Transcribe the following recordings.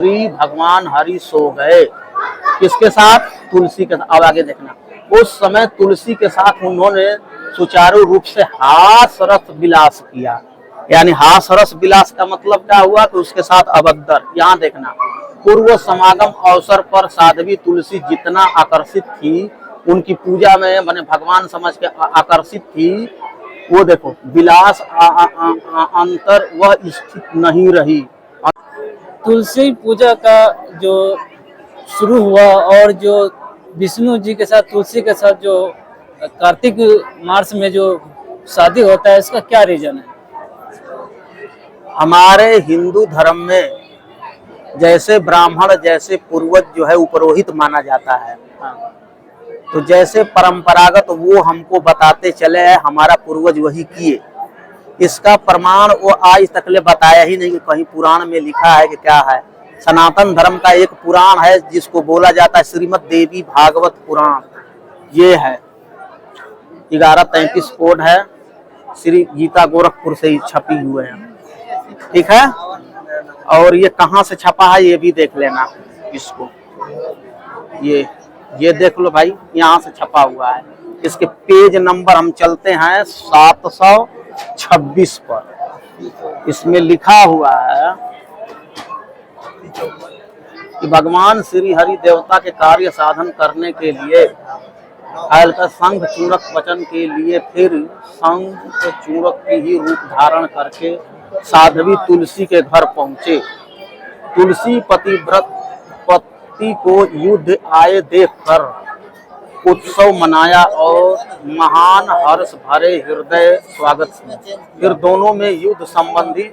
श्री भगवान हरि सो गए, किसके साथ? तुलसी के साथ। अब आगे देखना, उस समय तुलसी के साथ उन्होंने सुचारू रूप से हास रस विलास किया। यानी हास रस विलास का मतलब क्या हुआ कि उसके साथ अबद्दर। यहाँ देखना, पूर्व समागम अवसर पर साध्वी तुलसी जितना आकर्षित थी, उनकी पूजा में माने भगवान समझ के आकर्षित थी, वो देखो विलास अंतर वह स्थित नहीं रही। तुलसी पूजा का जो शुरू हुआ और जो विष्णु जी के साथ तुलसी के साथ जो कार्तिक मास में जो शादी होता है, इसका क्या रीजन है? हमारे हिंदू धर्म में जैसे ब्राह्मण जैसे पूर्वज जो है उपरोहित माना जाता है, तो जैसे परंपरागत वो हमको बताते चले हैं, हमारा पूर्वज वही किए। इसका प्रमाण वो आज तक ले बताया ही नहीं कि कहीं पुराण में लिखा है कि क्या है। सनातन धर्म का एक पुराण है जिसको बोला जाता है श्रीमद् देवी भागवत पुराण। ये है 1133 कोड है, श्री गीता गोरखपुर से ही छपी हुए हैं, ठीक है। और ये कहाँ से छपा है ये भी देख लेना इसको, ये देख लो भाई, यहाँ से छपा हुआ है। इसके पेज नंबर हम चलते हैं 726 पर। इसमें लिखा हुआ है कि भगवान श्री हरि देवता के कार्य साधन करने के लिए शंख चूड़क वचन के लिए फिर शंख चूड़क की ही रूप धारण करके साध्वी तुलसी के घर पहुंचे। तुलसी पति को युद्ध आए देखकर उत्सव मनाया और महान हर्ष भरे हृदय स्वागत से फिर दोनों में युद्ध संबंधी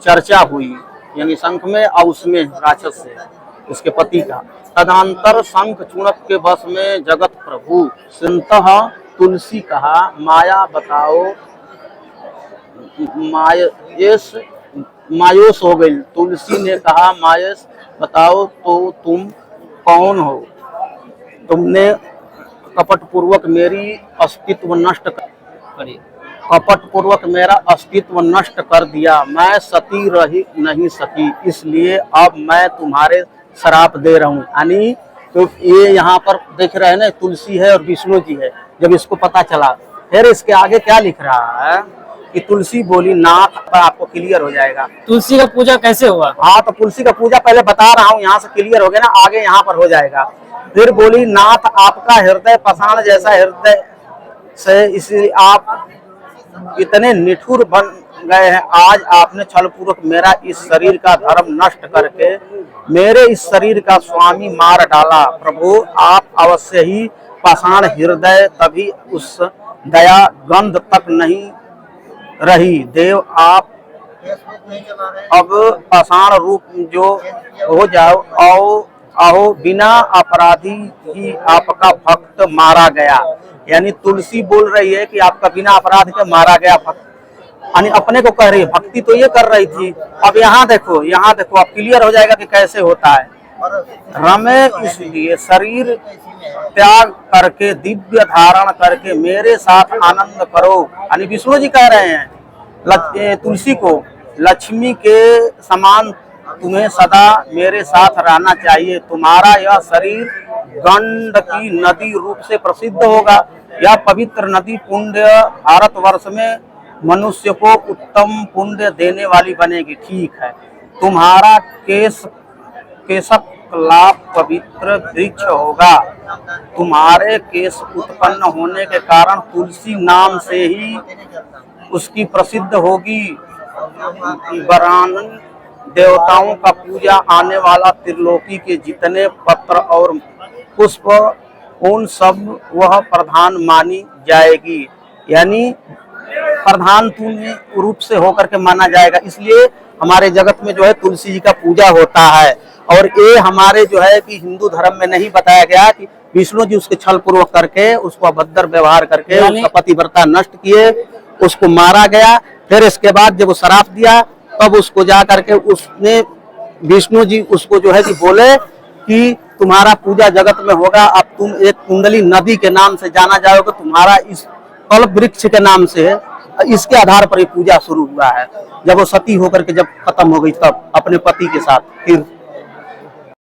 चर्चा हुई, यानी शंख में और उसमें राक्षस से उसके पति का। तदंतर शंख चूड़क के बस में जगत प्रभु सिंतः तुलसी कहा, माया बताओ, मायूस हो गई। तुलसी ने कहा, मायूस बताओ तो तुम कौन हो? तुमने कपट पूर्वक मेरी अस्तित्व नष्ट मेरा अस्तित्व नष्ट कर दिया। मैं सती रही नहीं सकी, इसलिए अब मैं तुम्हारे श्राप दे रहा हूँ। यानी तो ये यहाँ पर देख रहे हैं ना, तुलसी है और विष्णु जी है। जब इसको पता चला, फिर इसके आगे क्या लिख रहा है कि तुलसी बोली, नाथ, पर आपको क्लियर हो जाएगा तुलसी का पूजा कैसे हुआ। हाँ, तो तुलसी का पूजा पहले बता रहा हूँ, यहाँ से क्लियर हो गया ना, आगे यहाँ पर हो जाएगा। फिर बोली, नाथ आपका हृदय पाषाण जैसा हृदय से, इसलिए आप इतने निठुर बन गए हैं। आज आपने छल पूर्वक मेरा इस शरीर का धर्म नष्ट करके मेरे इस शरीर का स्वामी मार डाला। प्रभु आप अवश्य ही पाषाण हृदय, तभी उस दया गंध तक नहीं रही। देव आप अब पाषाण रूप जो हो जाओ, आओ बिना अपराधी ही आपका भक्त मारा गया। यानी तुलसी बोल रही है कि आपका बिना अपराध के मारा गया भक्त, यानी अपने को कह रही है। भक्ति तो ये कर रही थी। अब यहाँ देखो अब क्लियर हो जाएगा कि कैसे होता है। रमे इसलिए शरीर त्याग करके दिव्य धारण करके मेरे साथ आनंद करो। यानी विष्णु जी कह रहे हैं तुलसी को, लक्ष्मी के समान तुम्हें सदा मेरे साथ रहना चाहिए। तुम्हारा यह शरीर गंड की नदी रूप से प्रसिद्ध होगा। यह पवित्र नदी पुण्य भारतवर्ष में मनुष्य को उत्तम पुण्य देने वाली बनेगी। ठीक है, तुम्हारा केशक लाभ पवित्र वृक्ष होगा। तुम्हारे केश उत्पन्न होने के कारण तुलसी नाम से ही उसकी प्रसिद्ध होगी। वरानन देवताओं का पूजा आने वाला त्रिलोकी के जितने पत्र और पुष्प, उन सब वह प्रधान मानी जाएगी। यानी प्रधान रूप से होकर के माना जाएगा। इसलिए हमारे जगत में जो है तुलसी जी का पूजा होता है। और ये हमारे जो है कि हिंदू धर्म में नहीं बताया गया कि विष्णु जी उसके छल पूर्वक करके उसको अभद्र व्यवहार करके उसका पतिव्रता नष्ट किए, उसको मारा गया। फिर इसके बाद जब वो श्राप दिया, तब उसको जा करके उसने विष्णु जी उसको जो है कि बोले कि तुम्हारा पूजा जगत में होगा। अब तुम एक कुंडली नदी के नाम से जाना जाओगे, तुम्हारा इस कल्प वृक्ष के नाम से, इसके आधार पर ये पूजा शुरू हुआ है। जब वो सती होकर के जब खत्म हो गई, तब अपने पति के साथ फिर